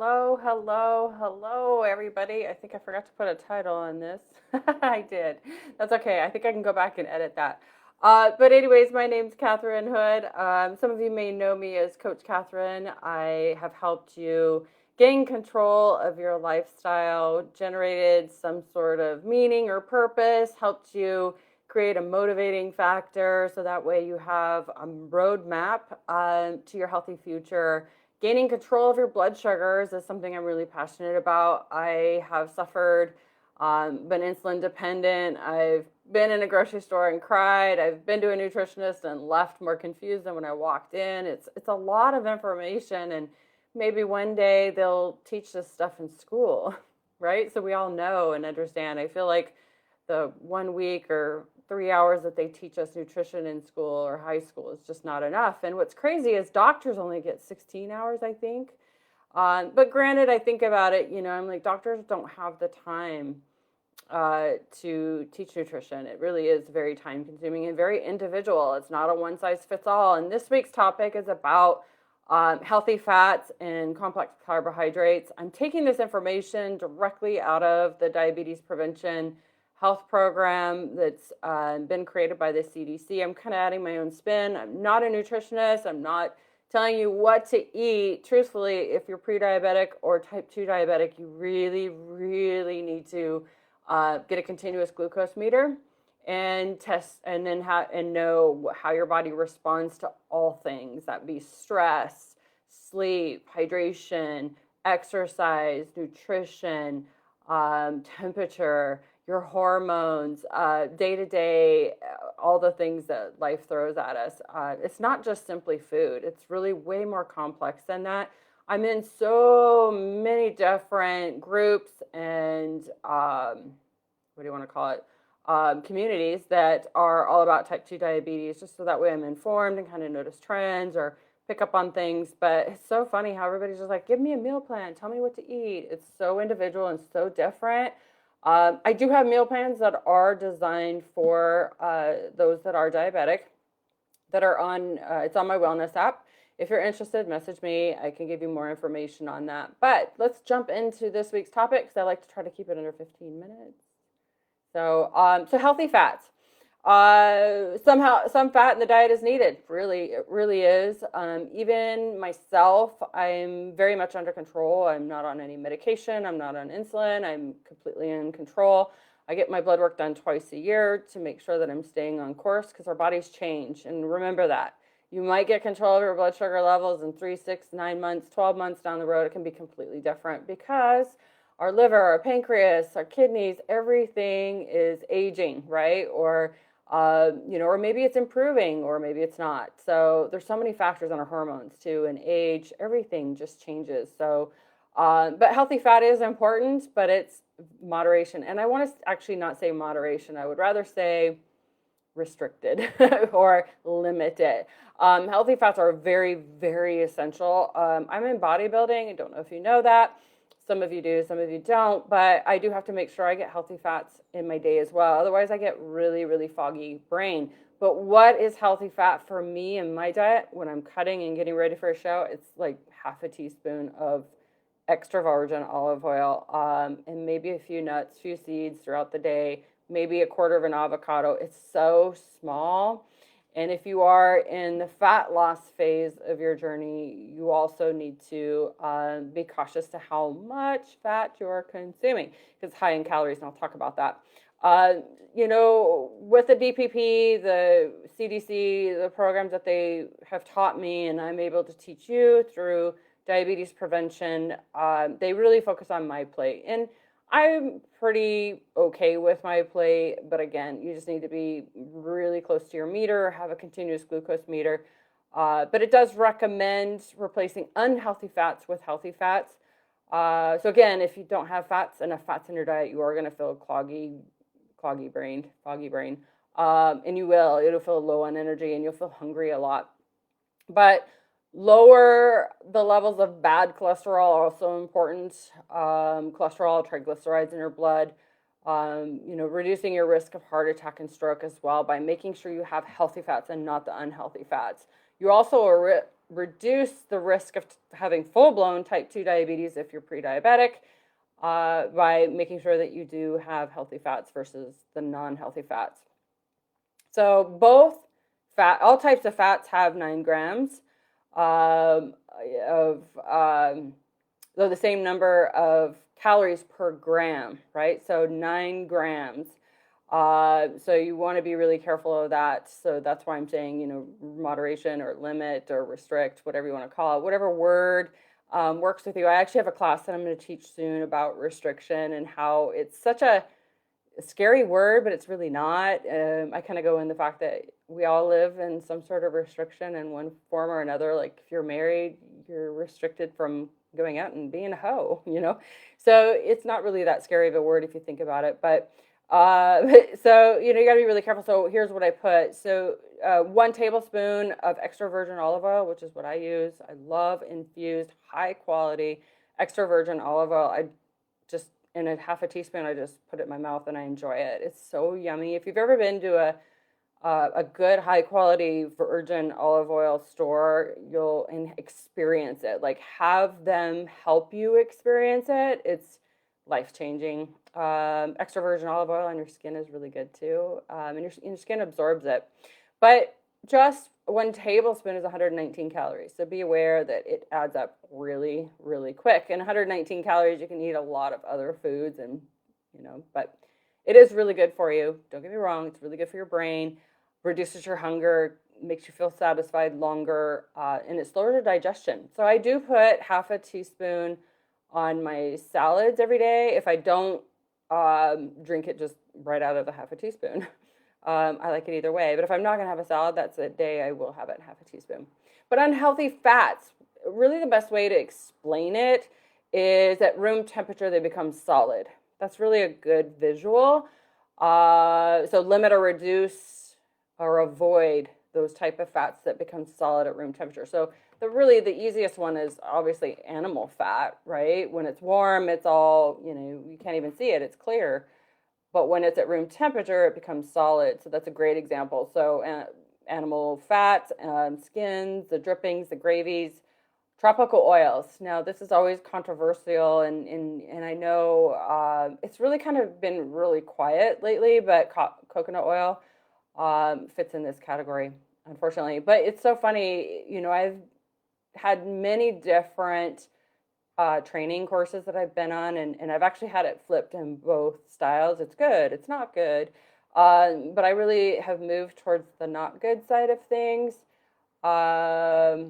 Hello, everybody. I think I forgot to put a title on this. I did. That's okay. I think I can go back and edit that. But anyways, my name's Catherine Hood. Some of you may know me as Coach Catherine. I have helped you gain control of your lifestyle, generated some sort of meaning or purpose, helped you create a motivating factor so that way you have a roadmap to your healthy future. Gaining control of your blood sugars is something I'm really passionate about. I have suffered, been insulin dependent. I've been in a grocery store and cried. I've been to a nutritionist and left more confused than when I walked in. It's a lot of information, and maybe one day they'll teach this stuff in school, right? So we all know and understand. I feel like the 1 week or 3 hours that they teach us nutrition in school or high school is just not enough. And what's crazy is doctors only get 16 hours, I think. But granted, I think about it, I'm like, doctors don't have the time to teach nutrition. It really is very time consuming and very individual. It's not a one size fits all. And this week's topic is about healthy fats and complex carbohydrates. I'm taking this information directly out of the diabetes prevention health program that's been created by the CDC. I'm kind of adding my own spin. I'm not a nutritionist. I'm not telling you what to eat. Truthfully, if you're pre-diabetic or type 2 diabetic, you really, really need to get a continuous glucose meter and test, and then know how your body responds to all things. That be stress, sleep, hydration, exercise, nutrition, temperature, your hormones, day to day, all the things that life throws at us. It's not just simply food. It's really way more complex than that. I'm in so many different groups and what do you want to call it? Communities that are all about type 2 diabetes, just so that way I'm informed and kind of notice trends or pick up on things. But it's so funny how everybody's just like, give me a meal plan, tell me what to eat. It's so individual and so different. I do have meal plans that are designed for those that are diabetic, that are on, it's on my wellness app. If you're interested, message me. I can give you more information on that. But let's jump into this week's topic because I like to try to keep it under 15 minutes. So healthy fats. Somehow, some fat in the diet is needed. Really, it really is. Even myself, I'm very much under control. I'm not on any medication. I'm not on insulin. I'm completely in control. I get my blood work done twice a year to make sure that I'm staying on course because our bodies change. And remember that. You might get control of your blood sugar levels in 3, 6, 9 months, 12 months down the road. It can be completely different because our liver, our pancreas, our kidneys, everything is aging, right? Or or maybe it's improving, or maybe it's not. So there's so many factors on our hormones too, and age, everything just changes. So, but healthy fat is important, but it's moderation. And I want to actually not say moderation. I would rather say restricted or limited. Healthy fats are very, very essential. I'm in bodybuilding. I don't know if you know that. Some of you do, some of you don't, but I do have to make sure I get healthy fats in my day as well. Otherwise, I get really, really foggy brain. But what is healthy fat for me in my diet when I'm cutting and getting ready for a show? It's like half a teaspoon of extra virgin olive oil, and maybe a few nuts, few seeds throughout the day, maybe a quarter of an avocado. It's so small. And if you are in the fat loss phase of your journey, you also need to be cautious to how much fat you're consuming because it's high in calories, and I'll talk about that. With the DPP, the CDC, the programs that they have taught me and I'm able to teach you through diabetes prevention, they really focus on my plate. And I'm pretty okay with my plate, but again, you just need to be really close to your meter, have a continuous glucose meter. But it does recommend replacing unhealthy fats with healthy fats. So again, if you don't have enough fats in your diet, you are going to feel foggy brain. And it'll feel low on energy and you'll feel hungry a lot. But lower the levels of bad cholesterol are also important. Cholesterol, triglycerides in your blood. Reducing your risk of heart attack and stroke as well by making sure you have healthy fats and not the unhealthy fats. You also are reduce the risk of having full-blown type 2 diabetes if you're pre-diabetic by making sure that you do have healthy fats versus the non-healthy fats. So all types of fats have 9 grams of the same number of calories per gram, right? So 9 grams. So you want to be really careful of that. So that's why I'm saying, moderation or limit or restrict, whatever you want to call it, whatever word works with you. I actually have a class that I'm going to teach soon about restriction and how it's such a scary word, but it's really not. I kind of go in the fact that we all live in some sort of restriction in one form or another. Like if you're married, you're restricted from going out and being a hoe, So it's not really that scary of a word if you think about it. But so, you got to be really careful. So here's what I put. So 1 tablespoon of extra virgin olive oil, which is what I use. I love infused, high quality, extra virgin olive oil. I just, in a half a teaspoon, I just put it in my mouth and I enjoy it. It's so yummy. If you've ever been to a good high quality virgin olive oil store, you'll experience it. Like have them help you experience it. It's life-changing. Extra virgin olive oil on your skin is really good too. And your skin absorbs it. But just 1 tablespoon is 119 calories. So be aware that it adds up really, really quick. And 119 calories, you can eat a lot of other foods and, but it is really good for you. Don't get me wrong. It's really good for your brain, reduces your hunger, makes you feel satisfied longer, and it slowers your digestion. So I do put half a teaspoon on my salads every day. If I don't drink it just right out of the half a teaspoon. I like it either way. But if I'm not going to have a salad, that's a day I will have it half a teaspoon. But unhealthy fats, really the best way to explain it is at room temperature, they become solid. That's really a good visual. So limit or reduce or avoid those type of fats that become solid at room temperature. So the easiest one is obviously animal fat, right? When it's warm, it's all, you can't even see it. It's clear. But when it's at room temperature, it becomes solid. So that's a great example. So animal fats, skins, the drippings, the gravies, tropical oils. Now, this is always controversial, and I know it's really kind of been really quiet lately, but coconut oil fits in this category, unfortunately. But it's so funny, I've had many different training courses that I've been on, and I've actually had it flipped in both styles. It's good, it's not good, but I really have moved towards the not good side of things. I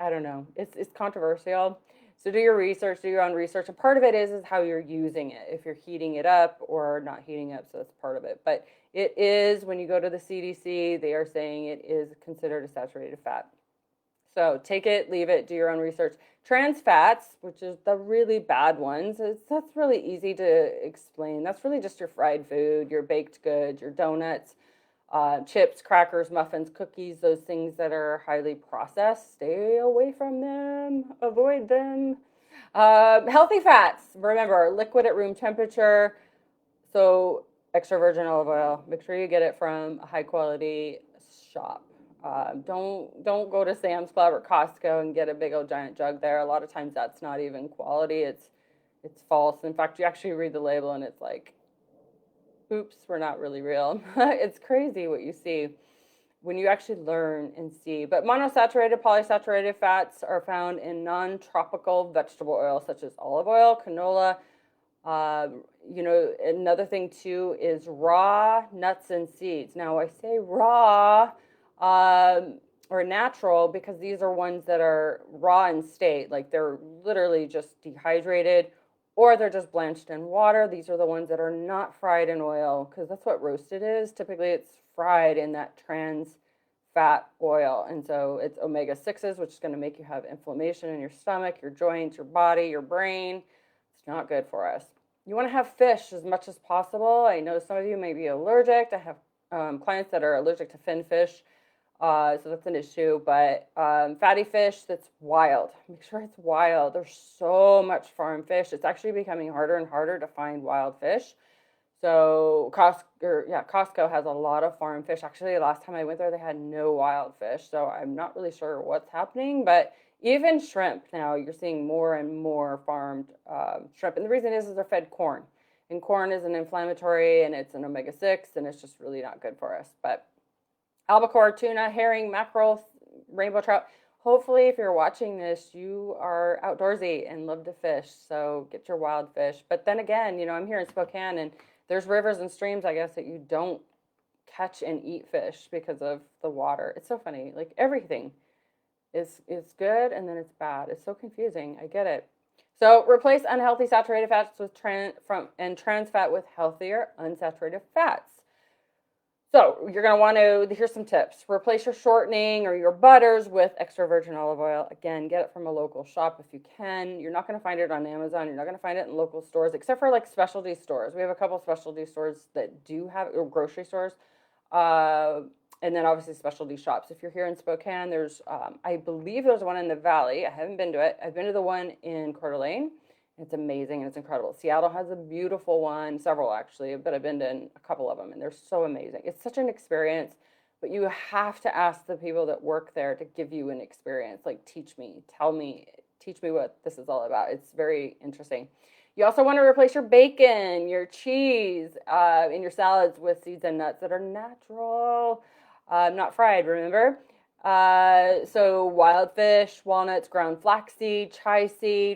don't know, it's controversial. So do your research, do your own research. And part of it is how you're using it, if you're heating it up or not heating up, so that's part of it. But it is, when you go to the CDC, they are saying it is considered a saturated fat. So take it, leave it, do your own research. Trans fats, which is the really bad ones, that's really easy to explain. That's really just your fried food, your baked goods, your donuts, chips, crackers, muffins, cookies, those things that are highly processed. Stay away from them, avoid them. Healthy fats, remember, liquid at room temperature. So extra virgin olive oil, make sure you get it from a high quality shop. Don't go to Sam's Club or Costco and get a big old giant jug there. A lot of times that's not even quality. It's false. In fact, you actually read the label and it's like, oops, we're not really real. It's crazy what you see when you actually learn and see. But monosaturated, polysaturated fats are found in non-tropical vegetable oils such as olive oil, canola. Another thing too is raw nuts and seeds. Now I say raw or natural because these are ones that are raw in state, like they're literally just dehydrated or they're just blanched in water. These are the ones that are not fried in oil because that's what roasted is. Typically it's fried in that trans fat oil. And so it's omega-6s, which is going to make you have inflammation in your stomach, your joints, your body, your brain. It's not good for us. You want to have fish as much as possible. I know some of you may be allergic. I have clients that are allergic to fin fish. So that's an issue, but fatty fish that's wild, make sure it's wild. There's so much farm fish. It's actually becoming harder and harder to find wild fish. So Costco has a lot of farm fish. Actually, last time I went there, they had no wild fish. So I'm not really sure what's happening, but even shrimp now, you're seeing more and more farmed shrimp. And the reason is they're fed corn. And corn is an inflammatory and it's an omega-6 and it's just really not good for us. But albacore, tuna, herring, mackerel, rainbow trout. Hopefully, if you're watching this, you are outdoorsy and love to fish. So get your wild fish. But then again, I'm here in Spokane and there's rivers and streams, I guess, that you don't catch and eat fish because of the water. It's so funny. Like everything is good and then it's bad. It's so confusing. I get it. So replace unhealthy saturated fats with trans fat with healthier unsaturated fats. So you're going to want to, here's some tips. Replace your shortening or your butters with extra virgin olive oil. Again, get it from a local shop if you can. You're not going to find it on Amazon. You're not going to find it in local stores, except for like specialty stores. We have a couple specialty stores that do have, or grocery stores. And then obviously specialty shops. If you're here in Spokane, there's, I believe there's one in the Valley. I haven't been to it. I've been to the one in Coeur d'Alene. It's amazing and it's incredible. Seattle has a beautiful one, several actually, but I've been to a couple of them and they're so amazing. It's such an experience, but you have to ask the people that work there to give you an experience. Like, teach me, tell me, teach me what this is all about. It's very interesting. You also want to replace your bacon, your cheese, and your salads with seeds and nuts that are natural, not fried, remember? So wild fish, walnuts, ground flaxseed,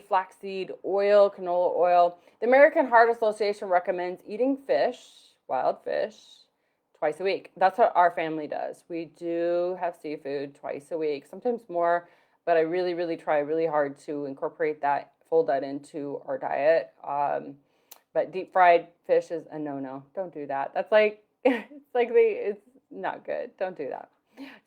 flaxseed oil, canola oil. The American Heart Association recommends eating fish, wild fish, twice a week. That's what our family does. We do have seafood twice a week, sometimes more, but I really, really try really hard to incorporate that, fold that into our diet. But deep fried fish is a no-no. Don't do that. That's like, it's not good. Don't do that.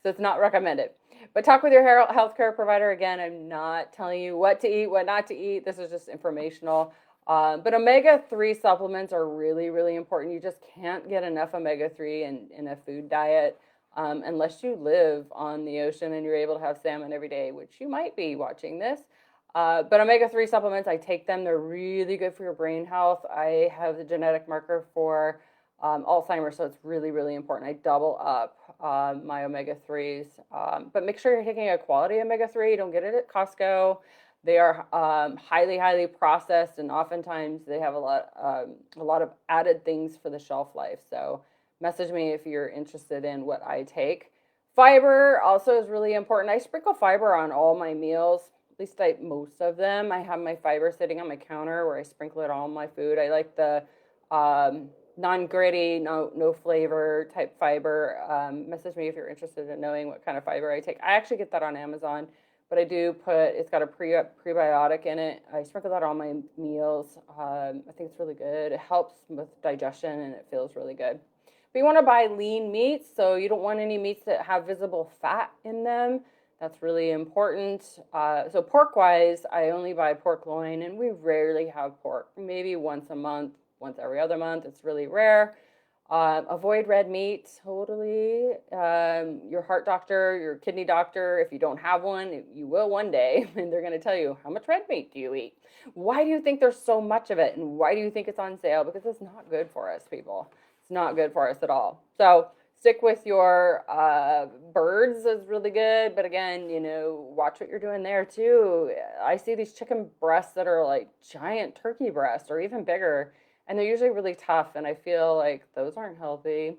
So it's not recommended. But talk with your healthcare provider. Again, I'm not telling you what to eat, what not to eat. This is just informational. But omega-3 supplements are really, really important. You just can't get enough omega-3 in a food diet unless you live on the ocean and you're able to have salmon every day, which you might be watching this. But omega-3 supplements, I take them. They're really good for your brain health. I have the genetic marker for Alzheimer's, so it's really, really important. I double up my omega-3s, but make sure you're taking a quality omega-3. Don't get it at Costco. They are highly, highly processed, and oftentimes they have a lot of added things for the shelf life. So message me if you're interested in what I take. Fiber also is really important. I sprinkle fiber on all my meals, at least most of them. I have my fiber sitting on my counter where I sprinkle it on my food. I like the non-gritty, no flavor type fiber. Message me if you're interested in knowing what kind of fiber I take. I actually get that on Amazon, but I do it's got a prebiotic in it. I sprinkle that on my meals. I think it's really good. It helps with digestion and it feels really good. But you want to buy lean meats, so you don't want any meats that have visible fat in them. That's really important. So pork-wise, I only buy pork loin, and we rarely have pork. Maybe once a month, once every other month. It's really rare. Avoid red meat, totally. Your heart doctor, your kidney doctor, if you don't have one, you will one day, and they're going to tell you, how much red meat do you eat? Why do you think there's so much of it, and why do you think it's on sale? Because it's not good for us, people. It's not good for us at all. So stick with your birds is really good, but again, watch what you're doing there too. I see these chicken breasts that are like giant turkey breasts or even bigger, and they're usually really tough, and I feel like those aren't healthy.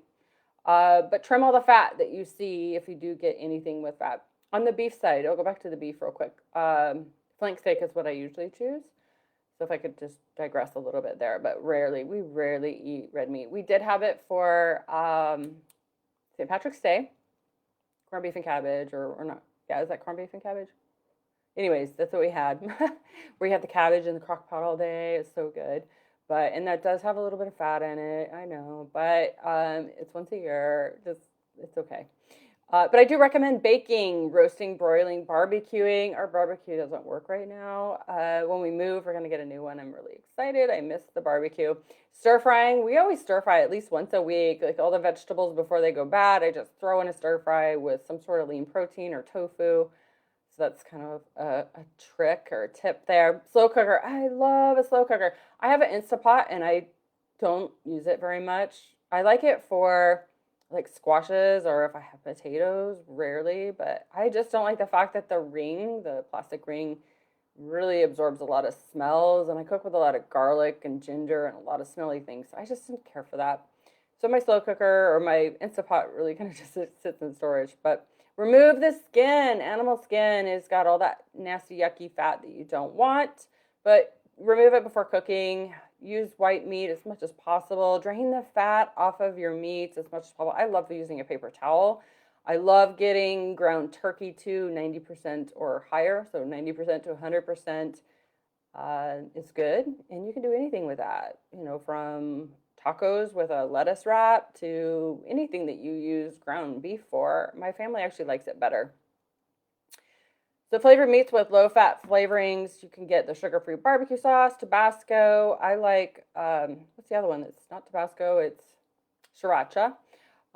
But trim all the fat that you see if you do get anything with fat. On the beef side, I'll go back to the beef real quick. Flank steak is what I usually choose. So if I could just digress a little bit there, but we rarely eat red meat. We did have it for St. Patrick's Day, corned beef and cabbage, or not. Yeah, is that corned beef and cabbage? Anyways, that's what we had. We had the cabbage in the crock pot all day. It's so good. And that does have a little bit of fat in it, I know, but it's once a year, it's okay. But I do recommend baking, roasting, broiling, barbecuing. Our barbecue doesn't work right now. When we move, we're going to get a new one. I'm really excited. I miss the barbecue. Stir frying, we always stir fry at least once a week. Like all the vegetables before they go bad, I just throw in a stir fry with some sort of lean protein or tofu. So that's kind of a trick or a tip there. Slow cooker. I love a slow cooker. I have an Instapot and I don't use it very much. I like it for like squashes or if I have potatoes, rarely, but I just don't like the fact that the ring, the plastic ring, really absorbs a lot of smells. And I cook with a lot of garlic and ginger and a lot of smelly things. So I just didn't care for that. So my slow cooker or my Instapot really kind of just sits in storage. But remove the skin. Animal skin has got all that nasty, yucky fat that you don't want. But remove it before cooking. Use white meat as much as possible. Drain the fat off of your meats as much as possible. I love using a paper towel. I love getting ground turkey to 90% or higher, so 90% to 100% is good. And you can do anything with that, from tacos with a lettuce wrap to anything that you use ground beef for. My family actually likes it better. So flavored meats with low-fat flavorings, you can get the sugar-free barbecue sauce, Tabasco. I like, what's the other one that's not Tabasco? It's sriracha.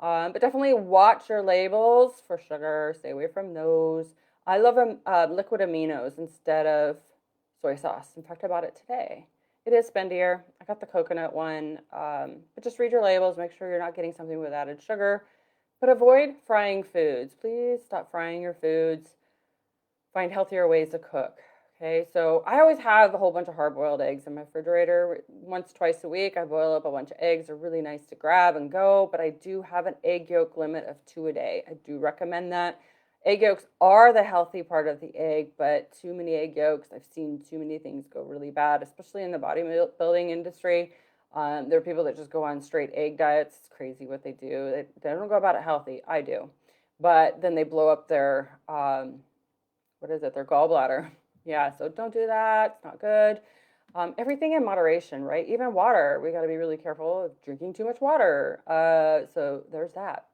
But definitely watch your labels for sugar. Stay away from those. I love liquid aminos instead of soy sauce. In fact, I bought it today. It is spendier. I got the coconut one. But just read your labels. Make sure you're not getting something with added sugar. But avoid frying foods. Please stop frying your foods. Find healthier ways to cook. Okay, so I always have a whole bunch of hard-boiled eggs in my refrigerator. Once, twice a week, I boil up a bunch of eggs. They're really nice to grab and go, but I do have an egg yolk limit of 2 a day. I do recommend that. Egg yolks are the healthy part of the egg, but too many egg yolks, I've seen too many things go really bad, especially in the bodybuilding industry. There are people that just go on straight egg diets. It's crazy what they do. They don't go about it healthy. I do. But then they blow up their their gallbladder. Yeah, so don't do that. It's not good. Everything in moderation, right? Even water, we got to be really careful of drinking too much water. So there's that.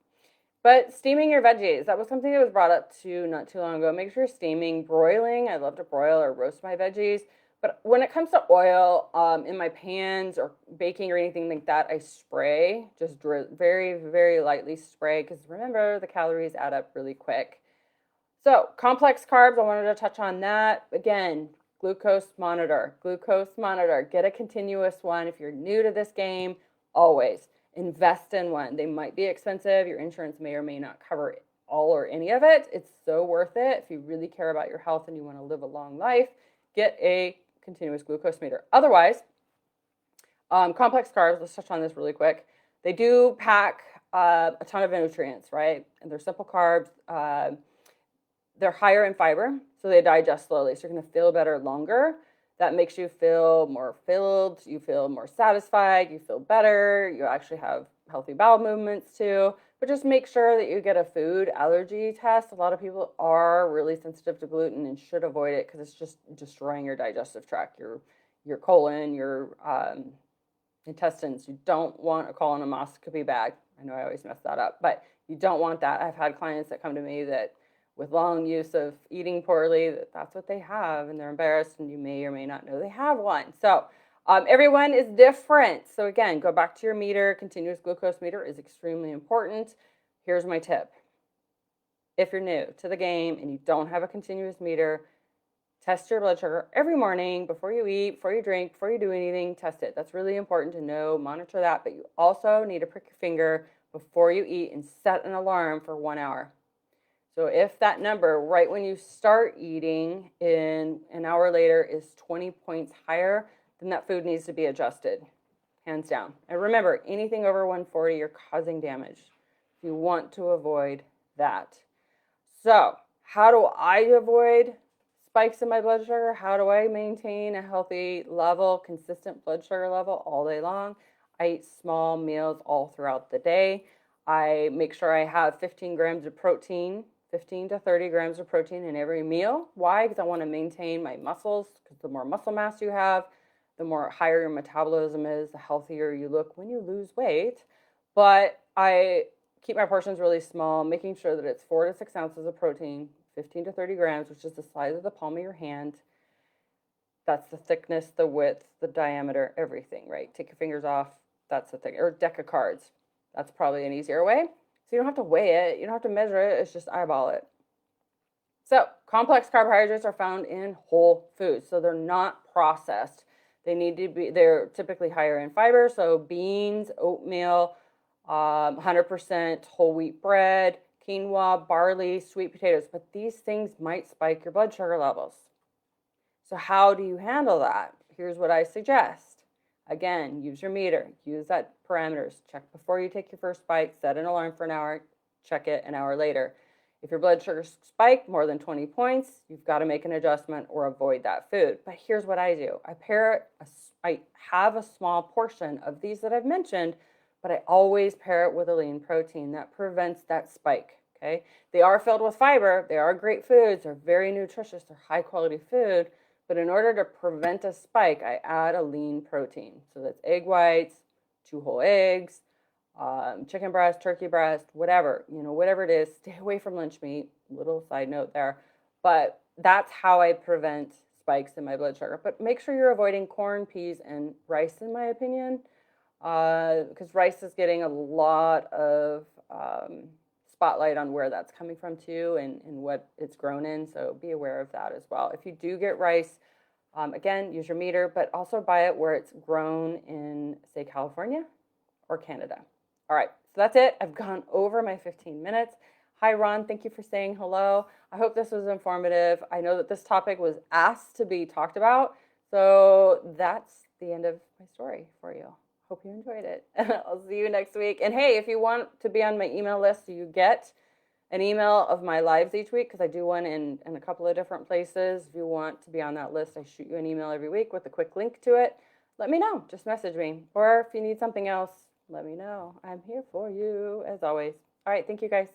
But steaming your veggies, that was something that was brought up too not too long ago. Make sure you're steaming, broiling. I love to broil or roast my veggies. But when it comes to oil, in my pans or baking or anything like that, I spray, just very, very lightly spray, because remember, the calories add up really quick. So complex carbs, I wanted to touch on that. Again, glucose monitor, get a continuous one. If you're new to this game, always invest in one. They might be expensive. Your insurance may or may not cover all or any of it. It's so worth it. If you really care about your health and you want to live a long life, get a continuous glucose meter. Otherwise, complex carbs, let's touch on this really quick. They do pack a ton of nutrients, right? And they're simple carbs. They're higher in fiber, so they digest slowly. So you're going to feel better longer. That makes you feel more filled. You feel more satisfied. You feel better. You actually have healthy bowel movements too. But just make sure that you get a food allergy test. A lot of people are really sensitive to gluten and should avoid it because it's just destroying your digestive tract, your colon, your intestines. You don't want a colonoscopy bag. I know I always mess that up, but you don't want that. I've had clients that come to me that with long use of eating poorly, that's what they have, and they're embarrassed, and you may or may not know they have one. So everyone is different. So again, go back to your meter. Continuous glucose meter is extremely important. Here's my tip. If you're new to the game and you don't have a continuous meter, test your blood sugar every morning before you eat, before you drink, before you do anything, test it. That's really important to know, monitor that, but you also need to prick your finger before you eat and set an alarm for 1 hour. So if that number right when you start eating in an hour later is 20 points higher, then that food needs to be adjusted, hands down. And remember, anything over 140, you're causing damage. You want to avoid that. So how do I avoid spikes in my blood sugar? How do I maintain a healthy level, consistent blood sugar level all day long? I eat small meals all throughout the day. I make sure I have 15 grams of protein, 15 to 30 grams of protein in every meal. Why? Because I want to maintain my muscles, because the more muscle mass you have, the more higher your metabolism is, the healthier you look when you lose weight. But I keep my portions really small, making sure that it's 4 to 6 ounces of protein, 15 to 30 grams, which is the size of the palm of your hand. That's the thickness, the width, the diameter, everything, right? Take your fingers off. That's the thing. Or a deck of cards. That's probably an easier way. So you don't have to weigh it. You don't have to measure it. It's just eyeball it. So complex carbohydrates are found in whole foods. So they're not processed. They're typically higher in fiber, so beans, oatmeal, 100% whole wheat bread, quinoa, barley, sweet potatoes, but these things might spike your blood sugar levels. So how do you handle that? Here's what I suggest. Again, use your meter, use that parameters, check before you take your first bite, set an alarm for an hour, check it an hour later. If your blood sugar spike more than 20 points, you've got to make an adjustment or avoid that food. But here's what I do. I have a small portion of these that I've mentioned, but I always pair it with a lean protein that prevents that spike, okay? They are filled with fiber. They are great foods. They're very nutritious. They're high quality food. But in order to prevent a spike, I add a lean protein. So that's egg whites, 2 whole eggs, chicken breast, turkey breast, whatever, whatever it is. Stay away from lunch meat. Little side note there. But that's how I prevent spikes in my blood sugar. But make sure you're avoiding corn, peas, and rice, in my opinion, because rice is getting a lot of spotlight on where that's coming from too, and what it's grown in. So be aware of that as well. If you do get rice, again, use your meter, but also buy it where it's grown in, say, California or Canada. All right, so that's it. I've gone over my 15 minutes. Hi, Ron. Thank you for saying hello. I hope this was informative. I know that this topic was asked to be talked about, so that's the end of my story for you. Hope you enjoyed it. I'll see you next week. And hey, if you want to be on my email list, so you get an email of my lives each week, because I do one in a couple of different places. If you want to be on that list, I shoot you an email every week with a quick link to it. Let me know. Just message me. Or if you need something else, let me know. I'm here for you, as always. All right. Thank you, guys.